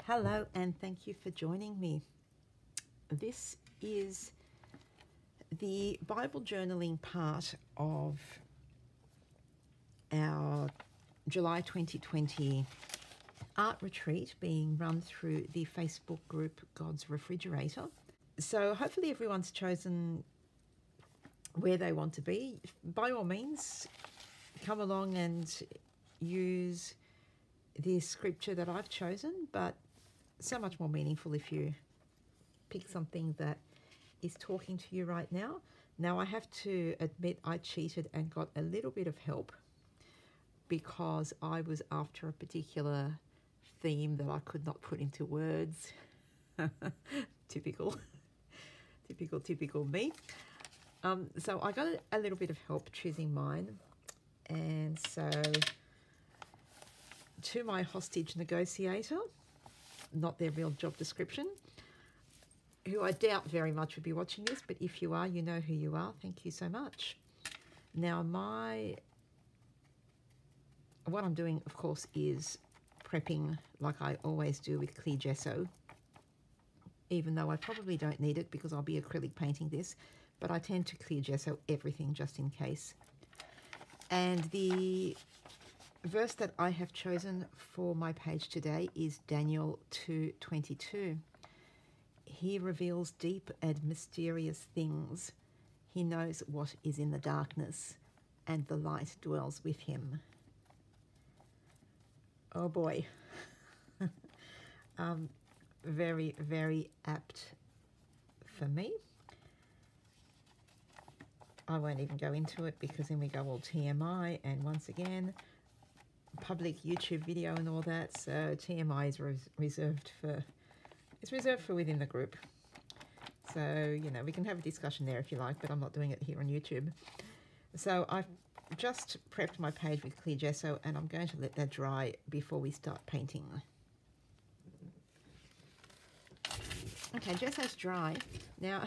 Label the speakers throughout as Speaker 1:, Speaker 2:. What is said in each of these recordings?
Speaker 1: Hello and thank you for joining me. This is the Bible journaling part of our July 2020 art retreat being run through the Facebook group God's Refrigerator. So hopefully everyone's chosen where they want to be. By all means, come along and use the scripture that I've chosen, but so much more meaningful if you pick something that is talking to you right now. Now, I have to admit I cheated and got a little bit of help because I was after a particular theme that I could not put into words. Typical me. So I got a little bit of help choosing mine. And so to my hostage negotiator, not their real job description, who I doubt very much would be watching this, but if you are, you know who you are. Thank you so much. Now, what I'm doing, of course, is prepping like I always do with clear gesso, even though I probably don't need it because I'll be acrylic painting this, but I tend to clear gesso everything just in case. And the verse that I have chosen for my page today is Daniel 2:22. He reveals deep and mysterious things. He knows what is in the darkness, and the light dwells with him. Oh boy. Very, very apt for me. I won't even go into it because then we go all TMI, and once again, public YouTube video and all that, so TMI is reserved for within the group. So, you know, we can have a discussion there if you like, but I'm not doing it here on YouTube. So I've just prepped my page with clear gesso, and I'm going to let that dry before we start painting. Okay, gesso's dry. Now,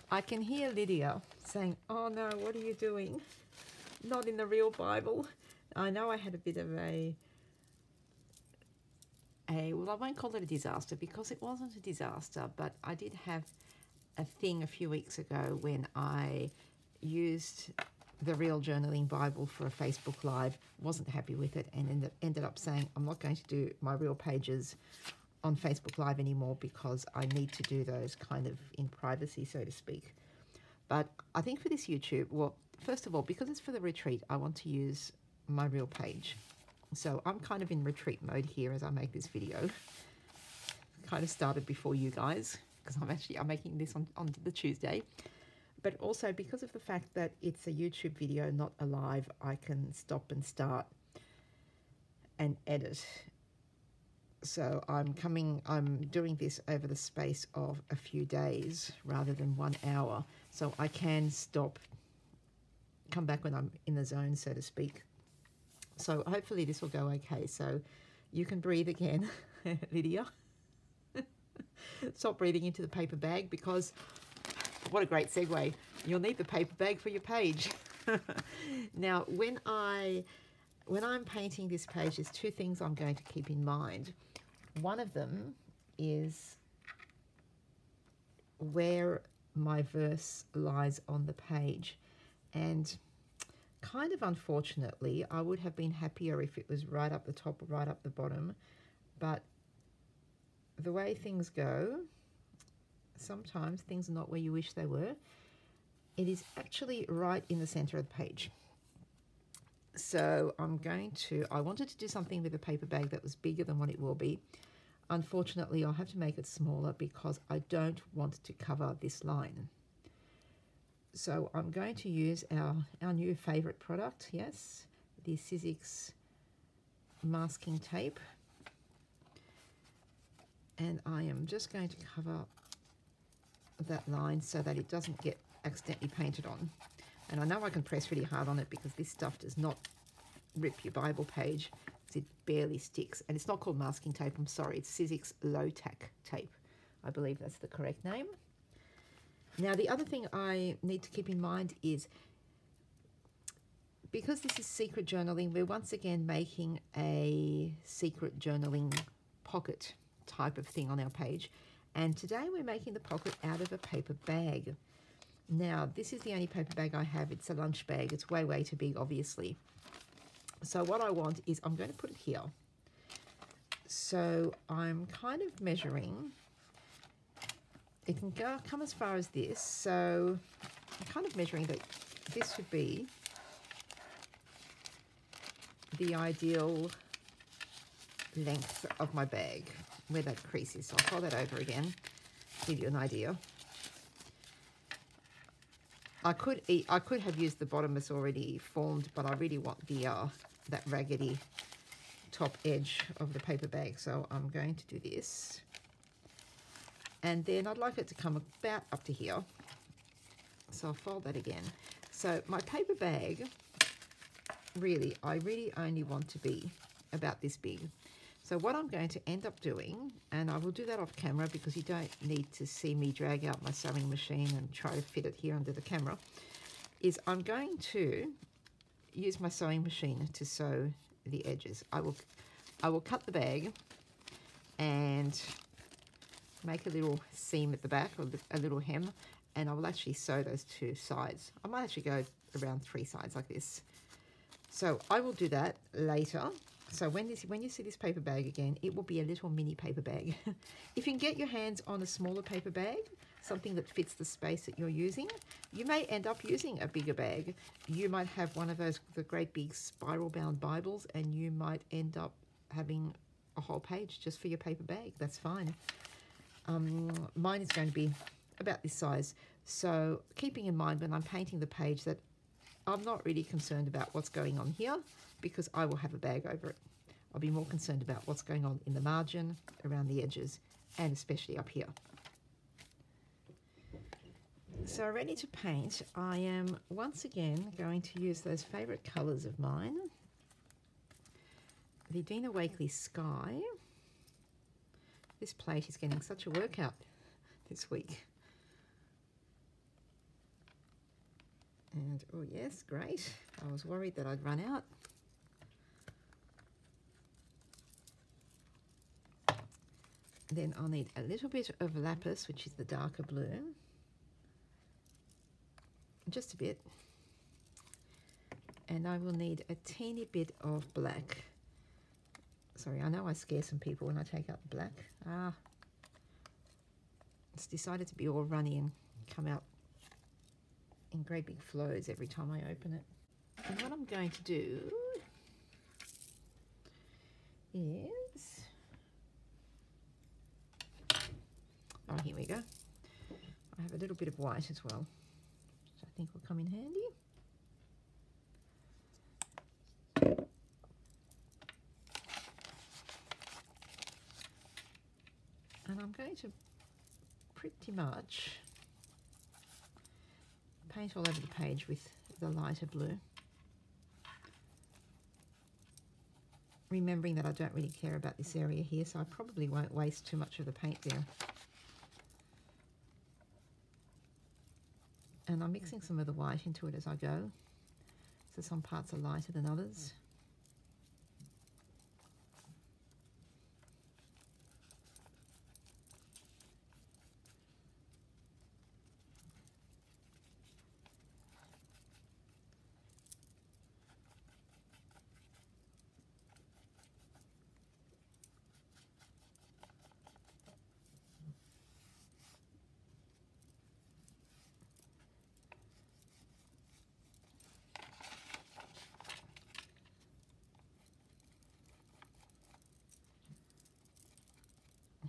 Speaker 1: I can hear Lydia saying, "Oh no, what are you doing? Not in the real Bible." I know I had a bit of well, I won't call it a disaster because it wasn't a disaster, but I did have a thing a few weeks ago when I used the Real Journaling Bible for a Facebook Live, wasn't happy with it, and ended up saying I'm not going to do my real pages on Facebook Live anymore because I need to do those kind of in privacy, so to speak. But I think for this YouTube, well, first of all, because it's for the retreat, I want to use my real page. So I'm kind of in retreat mode here as I make this video. Kind of started before you guys because I'm making this on the Tuesday. But also because of the fact that it's a YouTube video, not a live, I can stop and start and edit. So I'm doing this over the space of a few days rather than 1 hour. So I can stop, come back when I'm in the zone, so to speak. So hopefully this will go okay. So you can breathe again, Lydia. Stop breathing into the paper bag because what a great segue. You'll need the paper bag for your page. Now, when I'm painting this page, there's two things I'm going to keep in mind. One of them is where my verse lies on the page. And kind of unfortunately, I would have been happier if it was right up the top or right up the bottom. But the way things go, sometimes things are not where you wish they were. It is actually right in the center of the page. So I wanted to do something with a paper bag that was bigger than what it will be. Unfortunately, I'll have to make it smaller because I don't want to cover this line. So I'm going to use our new favorite product, yes, the Sizzix masking tape. And I am just going to cover that line so that it doesn't get accidentally painted on. And I know I can press really hard on it because this stuff does not rip your Bible page. It barely sticks. And it's not called masking tape, I'm sorry. It's Sizzix low tack tape. I believe that's the correct name. Now, the other thing I need to keep in mind is because this is secret journaling, we're once again making a secret journaling pocket type of thing on our page. And today we're making the pocket out of a paper bag. Now, this is the only paper bag I have. It's a lunch bag. It's way, way too big, obviously. So what I want is I'm going to put it here. So I'm kind of measuring. It can come as far as this. So I'm kind of measuring that this should be the ideal length of my bag, where that crease is. So I'll fold that over again, give you an idea. I could have used the bottom that's already formed, but I really want the that raggedy top edge of the paper bag. So I'm going to do this. And then I'd like it to come about up to here. So I'll fold that again. So my paper bag, I really only want to be about this big. So what I'm going to end up doing, and I will do that off camera because you don't need to see me drag out my sewing machine and try to fit it here under the camera, is I'm going to use my sewing machine to sew the edges. I will cut the bag and make a little seam at the back, or a little hem, and I will actually sew those two sides. I might actually go around 3 sides like this. So I will do that later. So when you see this paper bag again, it will be a little mini paper bag. If you can get your hands on a smaller paper bag, something that fits the space that you're using, you may end up using a bigger bag. You might have one of the great big spiral bound Bibles, and you might end up having a whole page just for your paper bag. That's fine. Mine is going to be about this size. So keeping in mind when I'm painting the page that I'm not really concerned about what's going on here, because I will have a bag over it. I'll be more concerned about what's going on in the margin, around the edges, and especially up here. So ready to paint, I am once again going to use those favourite colours of mine. The Dina Wakley Sky. This plate is getting such a workout this week. And, oh yes, great. I was worried that I'd run out. Then I'll need a little bit of lapis, which is the darker blue. Just a bit. And I will need a teeny bit of black. Sorry, I know I scare some people when I take out the black. It's decided to be all runny and come out in great big flows every time I open it. And what I'm going to do is, oh, here we go. I have a little bit of white as well, which I think will come in handy. And I'm going to pretty much paint all over the page with the lighter blue. Remembering that I don't really care about this area here, so I probably won't waste too much of the paint there. And I'm mixing some of the white into it as I go. So some parts are lighter than others.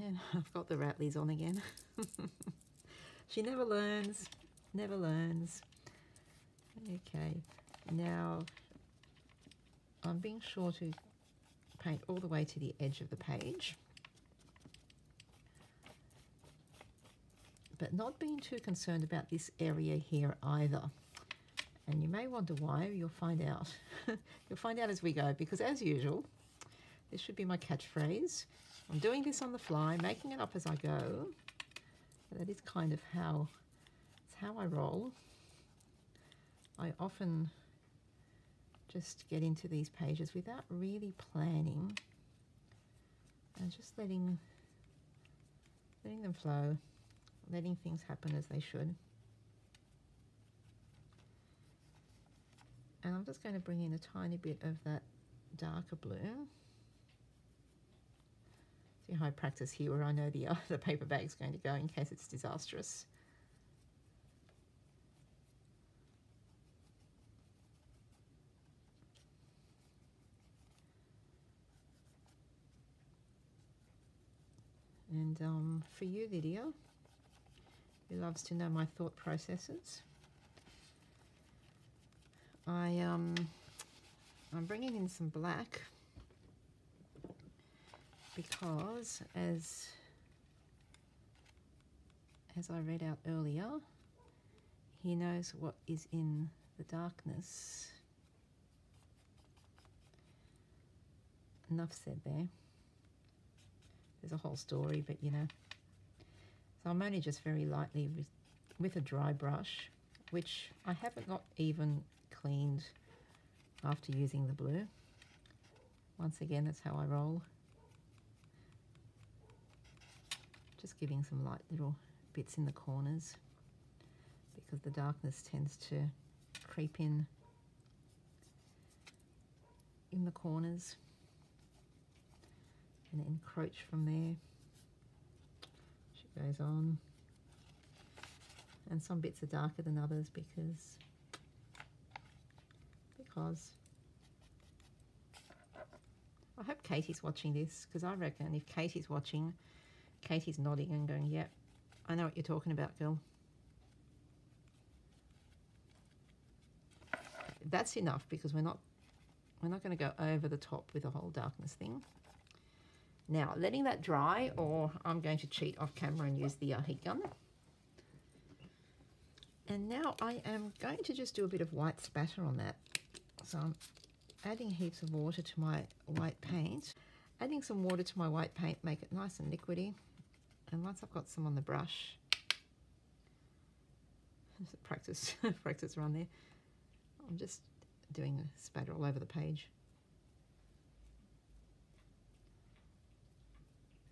Speaker 1: And I've got the Rattleys on again. She never learns, never learns. Okay, now I'm being sure to paint all the way to the edge of the page, but not being too concerned about this area here either. And you may wonder why. You'll find out. You'll find out as we go, because as usual, this should be my catchphrase. I'm doing this on the fly, making it up as I go. That is kind of how I roll. I often just get into these pages without really planning and just letting letting them flow, letting things happen as they should. And I'm just going to bring in a tiny bit of that darker blue. See how I practice here where I know the paper bag's going to go in case it's disastrous. And for you, Lydia, who loves to know my thought processes, I'm bringing in some black because as I read out earlier, he knows what is in the darkness. Enough said there. There's a whole story, but you know. So I'm only just very lightly with a dry brush, which I haven't not even cleaned after using the blue. Once again, that's how I roll. Just giving some light little bits in the corners because the darkness tends to creep in the corners and encroach from there. She goes on. And some bits are darker than others because I hope Katie's watching this, because I reckon if Katie's watching, Katie's nodding and going, yep, I know what you're talking about, girl. That's enough because we're not going to go over the top with the whole darkness thing. Now, letting that dry, or I'm going to cheat off camera and use the heat gun. And now I am going to just do a bit of white spatter on that. So I'm adding heaps of water to my white paint. Adding some water to my white paint, make it nice and liquidy. And once I've got some on the brush, just practice run there. I'm just doing a spatter all over the page.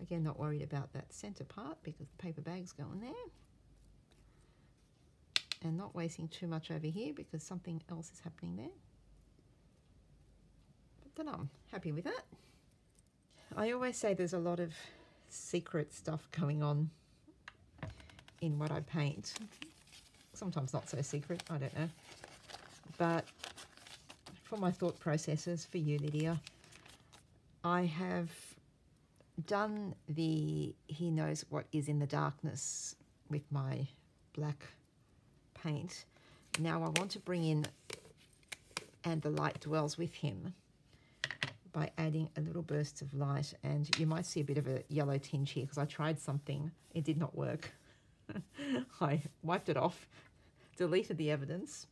Speaker 1: Again, not worried about that center part because the paper bag's going there. And not wasting too much over here because something else is happening there. But then I'm happy with that. I always say there's a lot of secret stuff going on in what I paint. Sometimes not so secret, I don't know. But for my thought processes, for you, Lydia, I have done the he knows what is in the darkness with my black paint. Now I want to bring in and the light dwells with him by adding a little burst of light, and you might see a bit of a yellow tinge here because I tried something, it did not work. I wiped it off, deleted the evidence,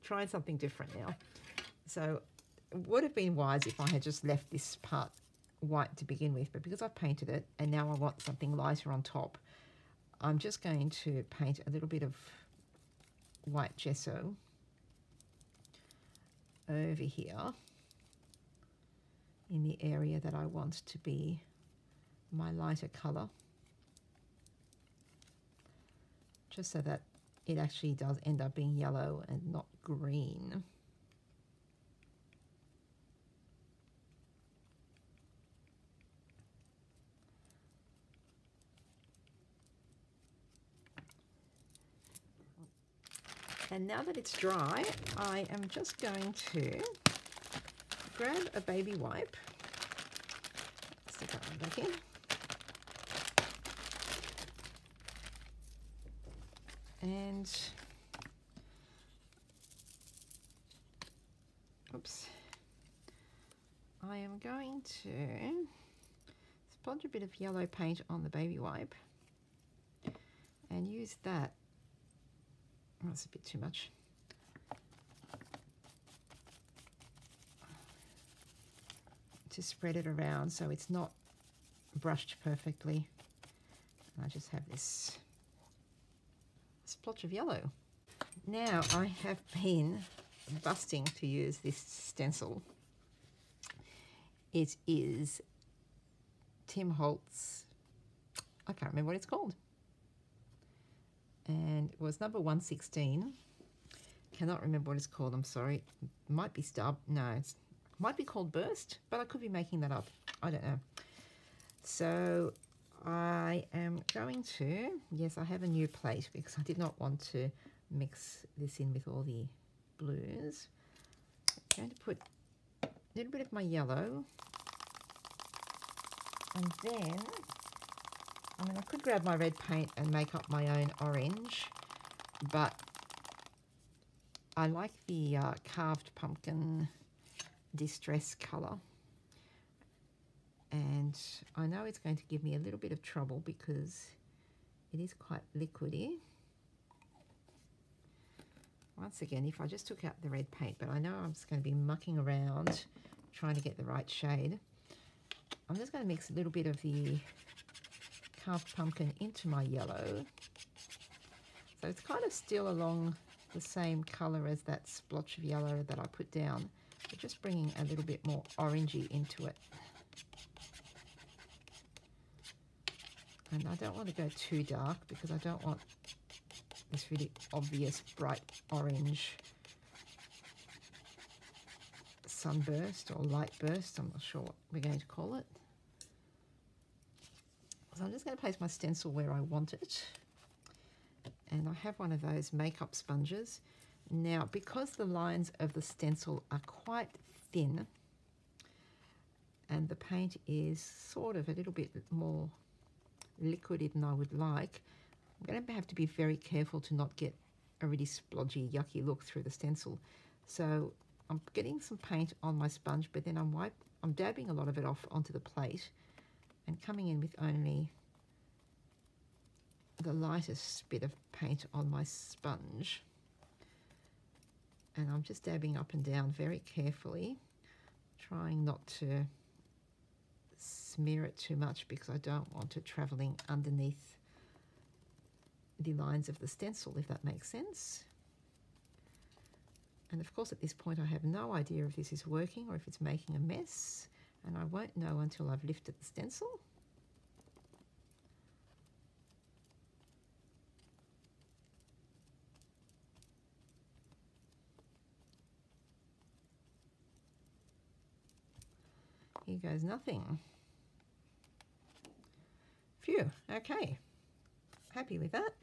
Speaker 1: tried something different now. So it would have been wise if I had just left this part white to begin with, but because I've painted it and now I want something lighter on top, I'm just going to paint a little bit of white gesso over here in the area that I want to be my lighter colour, just so that it actually does end up being yellow and not green. And now that it's dry, I am just going to grab a baby wipe, stick that one back in, and oops, I am going to splodge a bit of yellow paint on the baby wipe and use that. Oh, that's a bit too much. To spread it around so it's not brushed perfectly. And I just have this splotch of yellow. Now I have been busting to use this stencil. It is Tim Holtz I can't remember what it's called. And it was number 116. Cannot remember what it's called, I'm sorry. Might be it might be called Burst, but I could be making that up. I don't know. So I am going to, yes, I have a new plate because I did not want to mix this in with all the blues. I'm going to put a little bit of my yellow, and then, I mean, I could grab my red paint and make up my own orange, but I like the carved pumpkin distress colour, and I know it's going to give me a little bit of trouble because it is quite liquidy. Once again, if I just took out the red paint, but I know I'm just going to be mucking around trying to get the right shade. I'm just going to mix a little bit of the carved pumpkin into my yellow. So it's kind of still along the same colour as that splotch of yellow that I put down, but just bringing a little bit more orangey into it. And I don't want to go too dark because I don't want this really obvious bright orange sunburst or light burst. I'm not sure what we're going to call it. So I'm just going to place my stencil where I want it. And I have one of those makeup sponges. Now, because the lines of the stencil are quite thin and the paint is sort of a little bit more liquidy than I would like, I'm going to have to be very careful to not get a really splodgy, yucky look through the stencil. So I'm getting some paint on my sponge, but then I'm dabbing a lot of it off onto the plate and coming in with only the lightest bit of paint on my sponge. And I'm just dabbing up and down very carefully, trying not to smear it too much because I don't want it traveling underneath the lines of the stencil, if that makes sense. And of course at this point I have no idea if this is working or if it's making a mess, and I won't know until I've lifted the stencil. Here goes nothing. Phew, okay. Happy with that.